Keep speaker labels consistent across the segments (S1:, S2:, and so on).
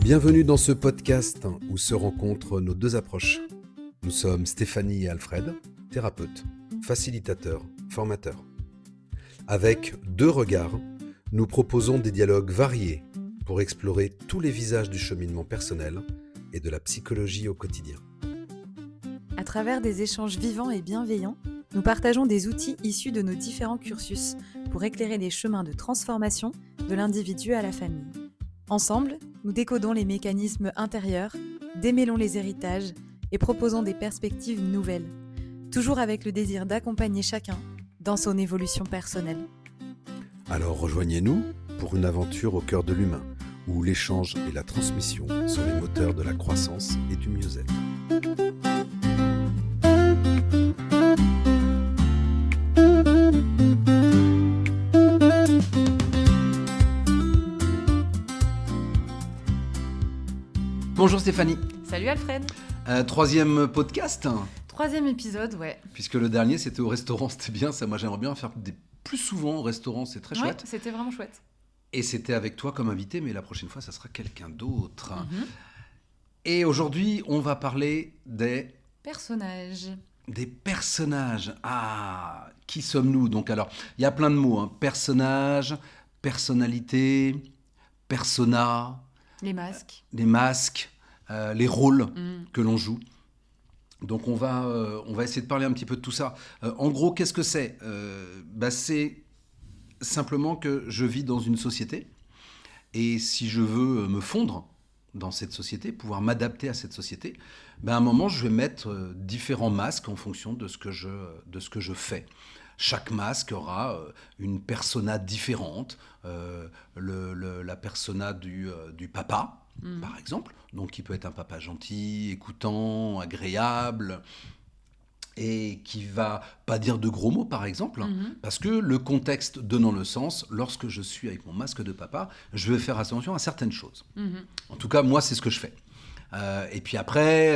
S1: Bienvenue dans ce podcast où se rencontrent nos deux approches. Nous sommes Stéphanie et Alfred, thérapeutes, facilitateurs, formateurs. Avec deux regards, nous proposons des dialogues variés pour explorer tous les visages du cheminement personnel et de la psychologie au quotidien.
S2: À travers des échanges vivants et bienveillants, nous partageons des outils issus de nos différents cursus pour éclairer les chemins de transformation de l'individu à la famille. Ensemble, nous décodons les mécanismes intérieurs, démêlons les héritages et proposons des perspectives nouvelles, toujours avec le désir d'accompagner chacun dans son évolution personnelle.
S1: Alors rejoignez-nous pour une aventure au cœur de l'humain, où l'échange et la transmission sont les moteurs de la croissance et du mieux-être.
S3: Bonjour Stéphanie.
S2: Salut Alfred.
S3: Troisième podcast.
S2: Troisième épisode, ouais.
S3: Puisque le dernier c'était au restaurant, c'était bien, ça moi j'aimerais bien faire plus souvent au restaurant, c'est très chouette.
S2: Ouais, c'était vraiment chouette.
S3: Et c'était avec toi comme invité, mais la prochaine fois ça sera quelqu'un d'autre. Et aujourd'hui on va parler des
S2: personnages.
S3: Des personnages. Ah, qui sommes-nous? Donc alors, il y a plein de mots, personnage, personnalité, persona.
S2: Les masques.
S3: Les masques, les rôles que l'on joue. Donc on va essayer de parler un petit peu de tout ça. En gros, qu'est-ce que c'est? C'est simplement que je vis dans une société et si je veux me fondre dans cette société, pouvoir m'adapter à cette société, à un moment je vais mettre différents masques en fonction de ce que je fais. Chaque masque aura une persona différente, la persona du papa, par exemple, donc qui peut être un papa gentil, écoutant, agréable, et qui va pas dire de gros mots, par exemple, parce que le contexte donnant le sens, lorsque je suis avec mon masque de papa, je vais faire attention à certaines choses. En tout cas, moi, c'est ce que je fais. Et puis après...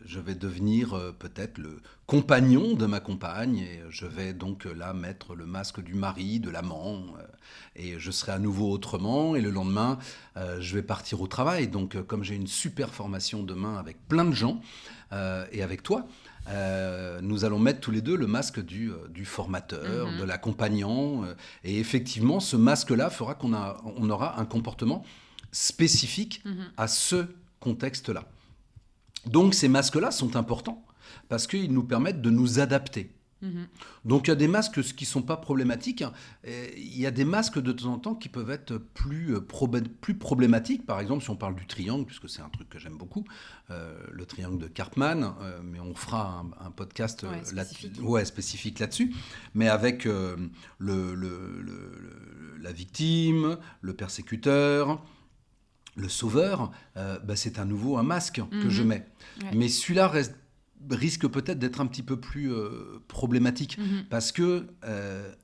S3: je vais devenir peut-être le compagnon de ma compagne et je vais donc là mettre le masque du mari, de l'amant et je serai à nouveau autrement et le lendemain je vais partir au travail. Donc comme j'ai une super formation demain avec plein de gens et avec toi, nous allons mettre tous les deux le masque du formateur, de l'accompagnant et effectivement ce masque-là fera on aura un comportement spécifique à ce contexte-là. Donc ces masques-là sont importants parce qu'ils nous permettent de nous adapter. Donc il y a des masques qui ne sont pas problématiques. Il y a des masques de temps en temps qui peuvent être plus problématiques. Par exemple, si on parle du triangle, puisque c'est un truc que j'aime beaucoup, le triangle de Karpman, mais on fera un podcast spécifique là-dessus, mais avec la victime, le persécuteur... Le sauveur, c'est à nouveau un masque que je mets. Ouais. Mais celui-là risque peut-être d'être un petit peu plus problématique parce que,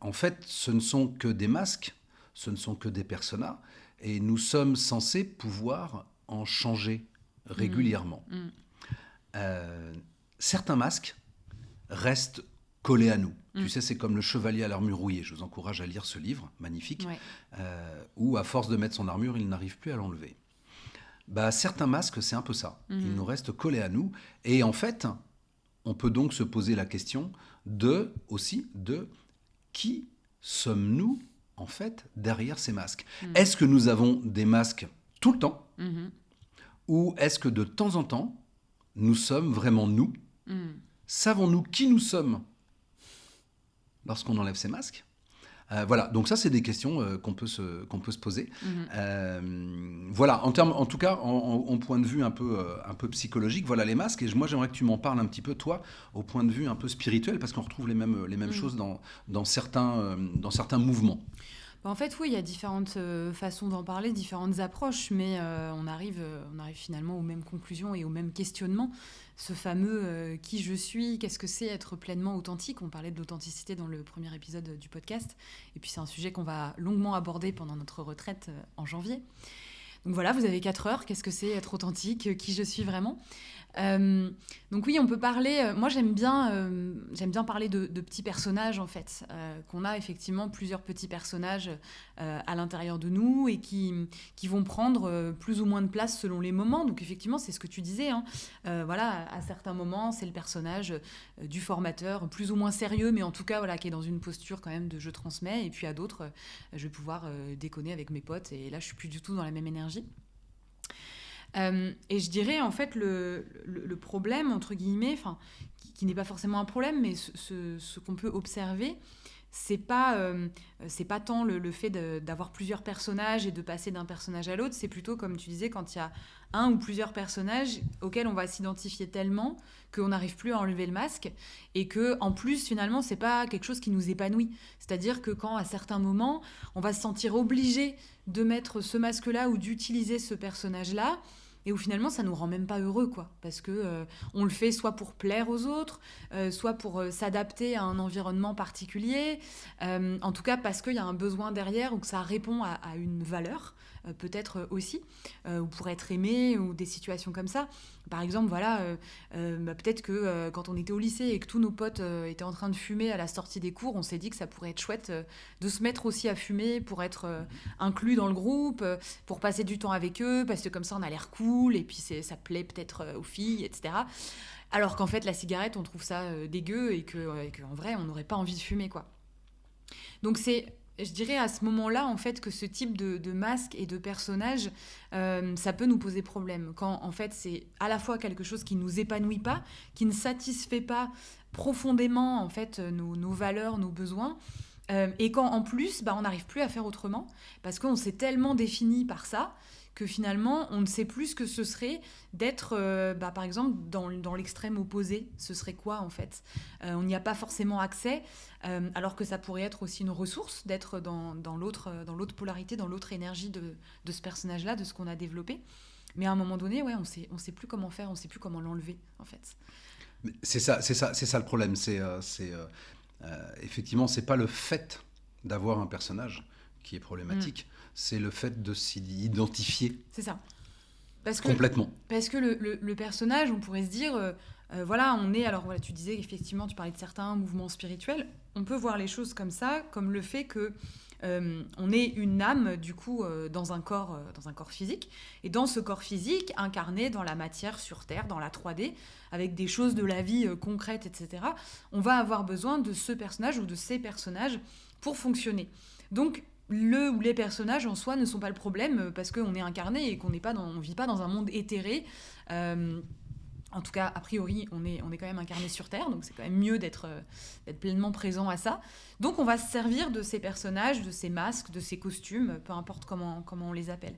S3: en fait, ce ne sont que des masques, ce ne sont que des personas et nous sommes censés pouvoir en changer régulièrement. Certains masques restent collés à nous. Tu sais, c'est comme le chevalier à l'armure rouillée. Je vous encourage à lire ce livre, magnifique, où à force de mettre son armure, il n'arrive plus à l'enlever. Certains masques, c'est un peu ça. Ils nous restent collés à nous. Et en fait, on peut donc se poser la question de qui sommes-nous, en fait, derrière ces masques. Est-ce que nous avons des masques tout le temps ou est-ce que de temps en temps, nous sommes vraiment nous? Savons-nous qui nous sommes lorsqu'on enlève ces masques? Voilà, donc ça c'est des questions qu'on peut se poser. Voilà, en tout cas, en point de vue un peu psychologique, voilà les masques. Et moi j'aimerais que tu m'en parles un petit peu, toi, au point de vue un peu spirituel, parce qu'on retrouve les mêmes choses dans certains mouvements.
S2: En fait, oui, il y a différentes façons d'en parler, différentes approches, mais on arrive finalement aux mêmes conclusions et aux mêmes questionnements. Ce fameux qui je suis, qu'est-ce que c'est être pleinement authentique? On parlait de l'authenticité dans le premier épisode du podcast. Et puis c'est un sujet qu'on va longuement aborder pendant notre retraite en janvier. Donc voilà, vous avez 4 heures. Qu'est-ce que c'est être authentique? Qui je suis vraiment? Donc oui, on peut parler. Moi, j'aime bien parler de petits personnages en fait, qu'on a effectivement plusieurs petits personnages à l'intérieur de nous et qui vont prendre plus ou moins de place selon les moments. Donc effectivement, c'est ce que tu disais. Hein. Voilà, à certains moments, c'est le personnage du formateur, plus ou moins sérieux, mais en tout cas, voilà, qui est dans une posture quand même de je transmets. Et puis à d'autres, je vais pouvoir déconner avec mes potes. Et là, je suis plus du tout dans la même énergie. Et je dirais en fait le problème entre guillemets, qui n'est pas forcément un problème, mais ce qu'on peut observer, c'est pas tant le fait d'avoir plusieurs personnages et de passer d'un personnage à l'autre, c'est plutôt comme tu disais quand il y a un ou plusieurs personnages auxquels on va s'identifier tellement qu'on n'arrive plus à enlever le masque et que en plus finalement c'est pas quelque chose qui nous épanouit, c'est-à-dire que quand à certains moments on va se sentir obligé de mettre ce masque-là ou d'utiliser ce personnage-là et où finalement ça nous rend même pas heureux quoi, parce que on le fait soit pour plaire aux autres, soit pour s'adapter à un environnement particulier, en tout cas parce qu'il y a un besoin derrière ou que ça répond à une valeur peut-être aussi, ou pour être aimé ou des situations comme ça. Par exemple, voilà, peut-être que quand on était au lycée et que tous nos potes étaient en train de fumer à la sortie des cours, on s'est dit que ça pourrait être chouette de se mettre aussi à fumer pour être inclus dans le groupe, pour passer du temps avec eux, parce que comme ça on a l'air cool et puis ça plaît peut-être aux filles, etc. Alors qu'en fait la cigarette on trouve ça dégueu et qu'en vrai on n'aurait pas envie de fumer quoi. Donc je dirais à ce moment-là en fait que ce type de masque et de personnage ça peut nous poser problème quand en fait c'est à la fois quelque chose qui nous épanouit pas, qui ne satisfait pas profondément en fait nos valeurs, nos besoins. Et quand en plus on n'arrive plus à faire autrement parce qu'on s'est tellement défini par ça que finalement on ne sait plus ce que ce serait d'être par exemple dans l'extrême opposé. Ce serait quoi en fait on n'y a pas forcément accès alors que ça pourrait être aussi une ressource d'être dans l'autre polarité, dans l'autre énergie de ce personnage là, de ce qu'on a développé, mais à un moment donné on sait plus comment faire, on sait plus comment l'enlever en fait.
S3: C'est ça le problème, effectivement, c'est pas le fait d'avoir un personnage qui est problématique, c'est le fait de s'y identifier.
S2: C'est ça.
S3: Complètement.
S2: Parce que le personnage, on pourrait se dire, voilà, on est... Alors voilà, tu disais, effectivement, tu parlais de certains mouvements spirituels. On peut voir les choses comme ça, comme le fait que on est une âme, du coup, dans un corps physique. Et dans ce corps physique, incarné dans la matière sur Terre, dans la 3D, avec des choses de la vie concrètes, etc., on va avoir besoin de ce personnage ou de ces personnages pour fonctionner. Donc, le ou les personnages en soi ne sont pas le problème parce qu'on est incarné et qu'on ne vit pas dans un monde éthéré. En tout cas, a priori, on est quand même incarné sur Terre, donc c'est quand même mieux d'être pleinement présent à ça. Donc on va se servir de ces personnages, de ces masques, de ces costumes, peu importe comment on les appelle.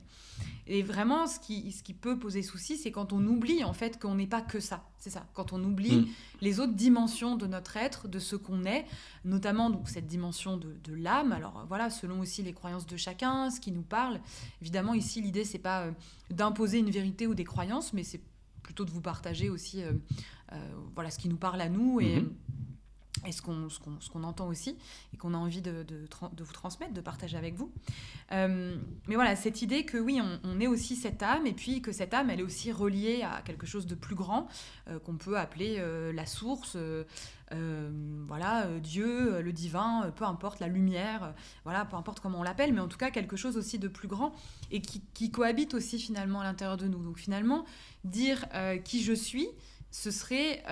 S2: Et vraiment, ce qui peut poser souci, c'est quand on oublie en fait qu'on n'est pas que ça. C'est ça, quand on oublie les autres dimensions de notre être, de ce qu'on est, notamment donc, cette dimension de l'âme. Alors voilà, selon aussi les croyances de chacun, ce qui nous parle. Évidemment, ici, l'idée, c'est pas d'imposer une vérité ou des croyances, mais c'est plutôt de vous partager aussi voilà, ce qui nous parle à nous et ce qu'on entend aussi et qu'on a envie de vous transmettre, de partager avec vous. Mais voilà, cette idée que oui, on est aussi cette âme et puis que cette âme, elle est aussi reliée à quelque chose de plus grand qu'on peut appeler la source, voilà, Dieu, le divin, peu importe, la lumière, voilà, peu importe comment on l'appelle, mais en tout cas quelque chose aussi de plus grand et qui cohabite aussi finalement à l'intérieur de nous. Donc finalement, dire qui je suis, ce serait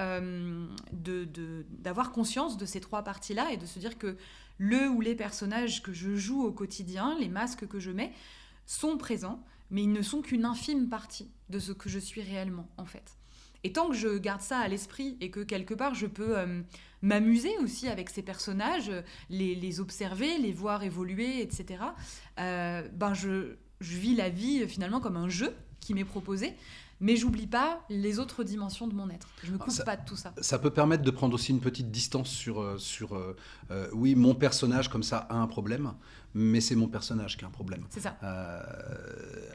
S2: d'avoir conscience de ces trois parties-là et de se dire que le ou les personnages que je joue au quotidien, les masques que je mets, sont présents, mais ils ne sont qu'une infime partie de ce que je suis réellement, en fait. Et tant que je garde ça à l'esprit et que quelque part je peux m'amuser aussi avec ces personnages, les observer, les voir évoluer, etc., je vis la vie finalement comme un jeu qui m'est proposé. Mais j'oublie pas les autres dimensions de mon être. Je me coupe pas de tout ça.
S3: Ça peut permettre de prendre aussi une petite distance sur oui, mon personnage comme ça a un problème, mais c'est mon personnage qui a un problème.
S2: C'est ça.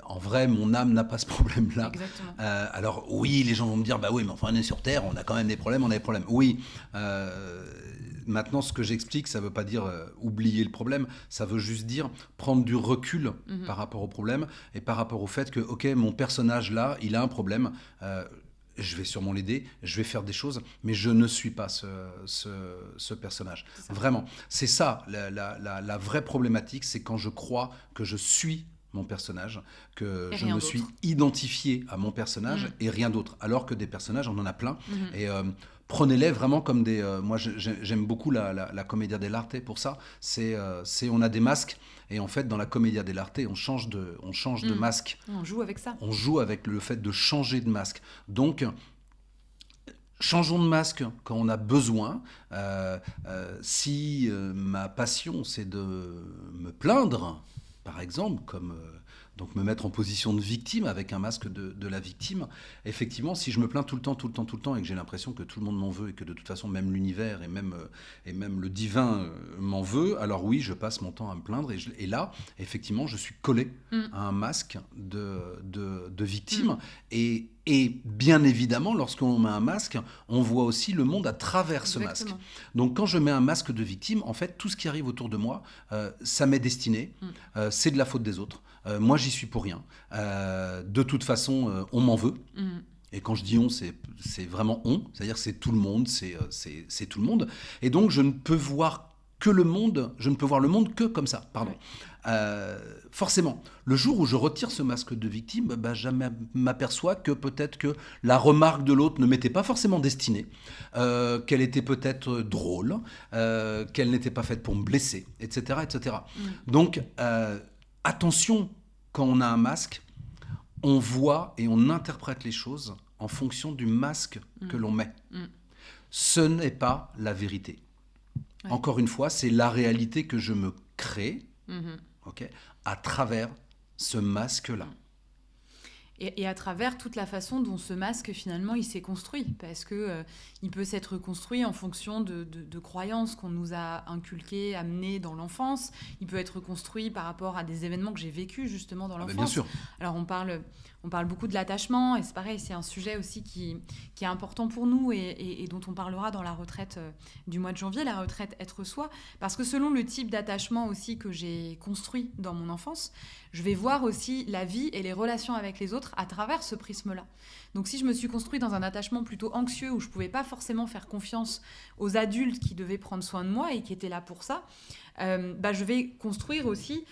S3: En vrai, mon âme n'a pas ce problème-là.
S2: Exactement.
S3: Alors oui, les gens vont me dire, bah oui, mais enfin on est sur Terre, on a quand même des problèmes, on a des problèmes. Oui. Maintenant, ce que j'explique, ça ne veut pas dire oublier le problème, ça veut juste dire prendre du recul par rapport au problème et par rapport au fait que, ok, mon personnage là, il a un problème. je vais sûrement l'aider, je vais faire des choses, mais je ne suis pas ce personnage. Vraiment, c'est ça, la vraie problématique, c'est quand je crois que je suis mon personnage, que je me suis identifié à mon personnage et rien d'autre. Alors que des personnages, on en a plein. Et prenez-les vraiment comme des... moi, j'aime beaucoup la commedia dell'arte pour ça. C'est on a des masques et en fait, dans la commedia dell'arte, on change de masque.
S2: On joue avec ça.
S3: On joue avec le fait de changer de masque. Donc... changeons de masque quand on a besoin. Si ma passion, c'est de me plaindre, par exemple, comme donc me mettre en position de victime avec un masque de la victime, effectivement, si je me plains tout le temps et que j'ai l'impression que tout le monde m'en veut et que de toute façon même l'univers et même le divin m'en veut, alors oui, je passe mon temps à me plaindre et là, effectivement, je suis collé à un masque de victime et bien évidemment, lorsqu'on met un masque, on voit aussi le monde à travers ce masque. Donc quand je mets un masque de victime, en fait, tout ce qui arrive autour de moi, ça m'est destiné, c'est de la faute des autres. Moi, j'y suis pour rien. De toute façon, on m'en veut. Et quand je dis on, c'est vraiment on, c'est-à-dire c'est tout le monde, c'est tout le monde. Et donc, je ne peux voir le monde que comme ça, pardon. Forcément, le jour où je retire ce masque de victime, je m'aperçois que peut-être que la remarque de l'autre ne m'était pas forcément destinée, qu'elle était peut-être drôle, qu'elle n'était pas faite pour me blesser, etc. etc. Donc, attention, quand on a un masque, on voit et on interprète les choses en fonction du masque que l'on met. Ce n'est pas la vérité. Ouais. Encore une fois, c'est la réalité que je me crée à travers ce masque-là.
S2: Et à travers toute la façon dont ce masque, finalement, il s'est construit. Parce qu'il peut s'être construit en fonction de croyances qu'on nous a inculquées, amenées dans l'enfance. Il peut être construit par rapport à des événements que j'ai vécus, justement, dans l'enfance.
S3: Bien sûr.
S2: Alors, on parle beaucoup de l'attachement. Et c'est pareil, c'est un sujet aussi qui est important pour nous et dont on parlera dans la retraite du mois de janvier, la retraite Être Soi. Parce que selon le type d'attachement aussi que j'ai construit dans mon enfance, je vais voir aussi la vie et les relations avec les autres à travers ce prisme-là. Donc si je me suis construit dans un attachement plutôt anxieux où je ne pouvais pas forcément faire confiance aux adultes qui devaient prendre soin de moi et qui étaient là pour ça, je vais construire aussi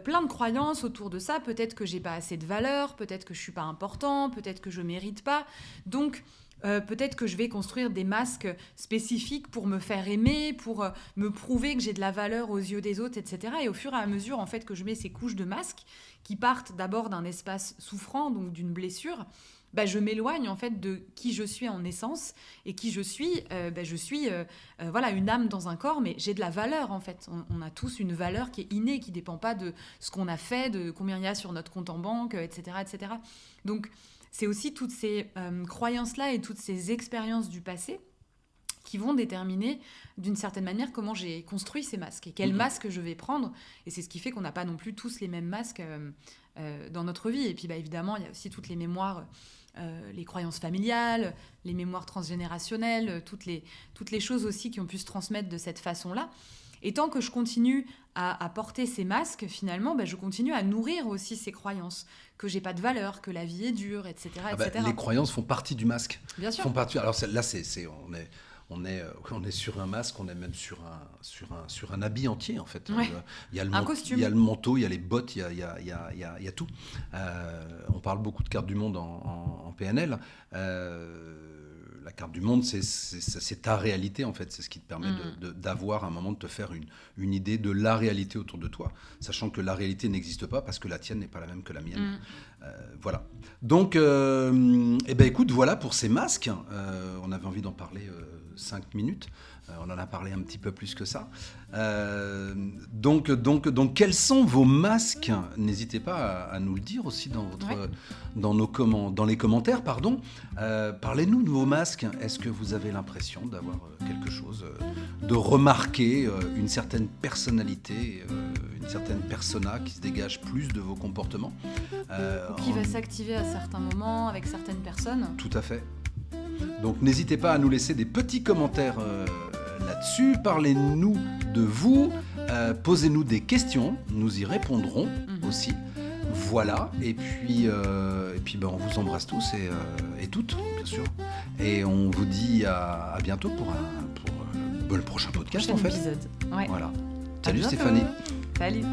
S2: plein de croyances autour de ça. Peut-être que je n'ai pas assez de valeur, peut-être que je ne suis pas important, peut-être que je ne mérite pas. Donc peut-être que je vais construire des masques spécifiques pour me faire aimer, pour me prouver que j'ai de la valeur aux yeux des autres, etc. Et au fur et à mesure en fait, que je mets ces couches de masques qui partent d'abord d'un espace souffrant, donc d'une blessure, je m'éloigne en fait de qui je suis en essence. Et qui je suis, je suis une âme dans un corps, mais j'ai de la valeur en fait. On a tous une valeur qui est innée, qui ne dépend pas de ce qu'on a fait, de combien il y a sur notre compte en banque, etc. etc. Donc c'est aussi toutes ces croyances-là et toutes ces expériences du passé qui vont déterminer d'une certaine manière comment j'ai construit ces masques et quel masque je vais prendre. Et c'est ce qui fait qu'on n'a pas non plus tous les mêmes masques dans notre vie. Et puis évidemment, il y a aussi toutes les mémoires, les croyances familiales, les mémoires transgénérationnelles, toutes les choses aussi qui ont pu se transmettre de cette façon-là. Et tant que je continue à porter ces masques, finalement, je continue à nourrir aussi ces croyances, que j'ai pas de valeur, que la vie est dure, etc. etc.
S3: Les croyances font partie du masque.
S2: Bien sûr.
S3: Alors là, on est sur un masque, on est même sur un habit entier, en fait.
S2: Ouais.
S3: Il y a
S2: costume.
S3: Il y a le manteau, il y a les bottes, il y a tout. On parle beaucoup de carte du monde en PNL. La carte du monde, c'est ta réalité, en fait. C'est ce qui te permet d'avoir, à un moment, de te faire une idée de la réalité autour de toi, sachant que la réalité n'existe pas parce que la tienne n'est pas la même que la mienne. Voilà. Donc, écoute, voilà pour ces masques. On avait envie d'en parler 5 minutes. On en a parlé un petit peu plus que ça. Donc, quels sont vos masques ? N'hésitez pas à nous le dire aussi dans les commentaires. Parlez-nous de vos masques. Est-ce que vous avez l'impression d'avoir quelque chose, de remarquer une certaine personnalité, une certaine persona qui se dégage plus de vos comportements
S2: qui va s'activer à certains moments avec certaines personnes.
S3: Tout à fait. Donc n'hésitez pas à nous laisser des petits commentaires là-dessus. Parlez-nous de vous, posez-nous des questions, nous y répondrons aussi. Voilà, et puis on vous embrasse tous et toutes, bien sûr. Et on vous dit à bientôt pour le prochain podcast,
S2: Prochain
S3: en fait.
S2: épisode. Ouais.
S3: Voilà.
S2: À
S3: Salut
S2: bientôt.
S3: Stéphanie.
S2: Salut.